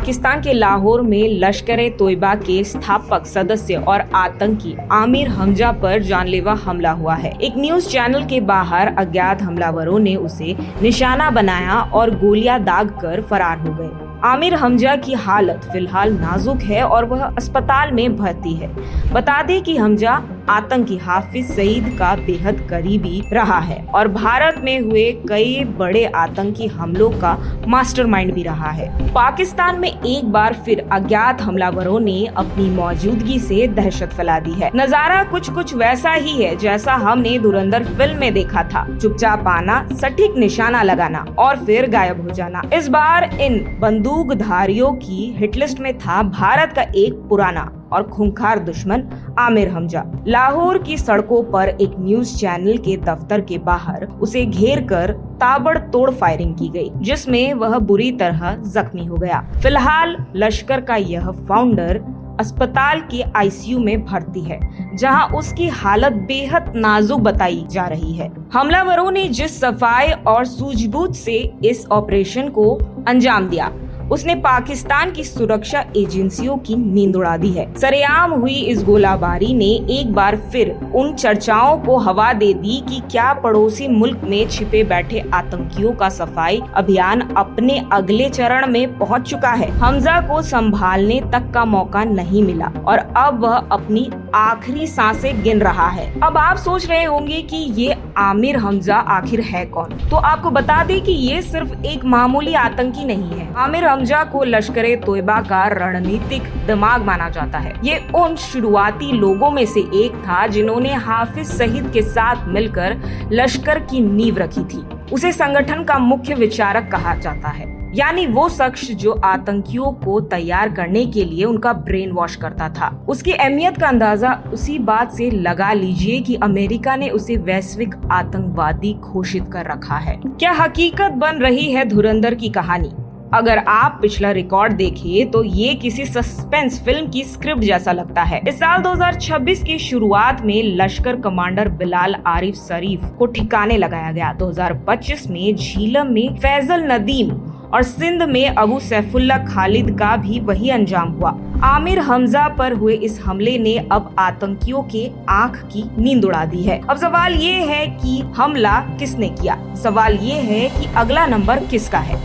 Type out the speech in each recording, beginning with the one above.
पाकिस्तान के लाहौर में लश्कर-ए-तोयबा के स्थापक सदस्य और आतंकी आमिर हमजा पर जानलेवा हमला हुआ है। एक न्यूज चैनल के बाहर अज्ञात हमलावरों ने उसे निशाना बनाया और गोलियां दागकर फरार हो गए। आमिर हमजा की हालत फिलहाल नाजुक है और वह अस्पताल में भर्ती है। बता दें कि हमजा आतंकी हाफिज सईद का बेहद करीबी रहा है और भारत में हुए कई बड़े आतंकी हमलों का मास्टरमाइंड भी रहा है। पाकिस्तान में एक बार फिर अज्ञात हमलावरों ने अपनी मौजूदगी से दहशत फैला दी है। नजारा कुछ वैसा ही है जैसा हमने धुरंधर फिल्म में देखा था। चुपचाप आना, सटीक निशाना लगाना और फिर गायब हो जाना। इस बार इन बंदूकधारियों की हिटलिस्ट में था भारत का एक पुराना और खूंखार दुश्मन आमिर हमजा। लाहौर की सड़कों पर एक न्यूज चैनल के दफ्तर के बाहर उसे घेर कर ताबड़तोड़ फायरिंग की गई, जिसमें वह बुरी तरह जख्मी हो गया। फिलहाल लश्कर का यह फाउंडर अस्पताल के आईसीयू में भर्ती है, जहां उसकी हालत बेहद नाजुक बताई जा रही है। हमलावरों ने जिस सफाई और सूझबूझ से इस ऑपरेशन को अंजाम दिया, उसने पाकिस्तान की सुरक्षा एजेंसियों की नींद उड़ा दी है। सरेआम हुई इस गोलाबारी ने एक बार फिर उन चर्चाओं को हवा दे दी कि क्या पड़ोसी मुल्क में छिपे बैठे आतंकियों का सफाई अभियान अपने अगले चरण में पहुंच चुका है। हमजा को संभालने तक का मौका नहीं मिला और अब वह अपनी आखिरी सांसें गिन रहा है। अब आप सोच रहे होंगे कि ये आमिर हमजा आखिर है कौन? तो आपको बता दें कि ये सिर्फ एक मामूली आतंकी नहीं है। आमिर हमजा को लश्कर-ए-तोयबा का रणनीतिक दिमाग माना जाता है। ये उन शुरुआती लोगों में से एक था जिन्होंने हाफिज सईद के साथ मिलकर लश्कर की नींव रखी थी। उसे संगठन का मुख्य विचारक कहा जाता है, यानी वो शख्स जो आतंकियों को तैयार करने के लिए उनका ब्रेन वॉश करता था। उसकी अहमियत का अंदाजा उसी बात से लगा लीजिए कि अमेरिका ने उसे वैश्विक आतंकवादी घोषित कर रखा है। क्या हकीकत बन रही है धुरंधर की कहानी? अगर आप पिछला रिकॉर्ड देखें तो ये किसी सस्पेंस फिल्म की स्क्रिप्ट जैसा लगता है। इस साल 2026 की शुरुआत में लश्कर कमांडर बिलाल आरिफ शरीफ को ठिकाने लगाया गया। 2025 में झीलम में फैजल नदीम और सिंध में अबू सैफुल्ला खालिद का भी वही अंजाम हुआ। आमिर हमजा पर हुए इस हमले ने अब आतंकियों के आंख की नींद उड़ा दी है। अब सवाल ये है कि हमला किसने किया? सवाल ये है कि अगला नंबर किसका है?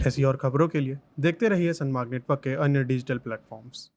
ऐसी और खबरों के लिए देखते रहिए सनमार्ग नेटवर्क के अन्य डिजिटल प्लेटफॉर्म्स।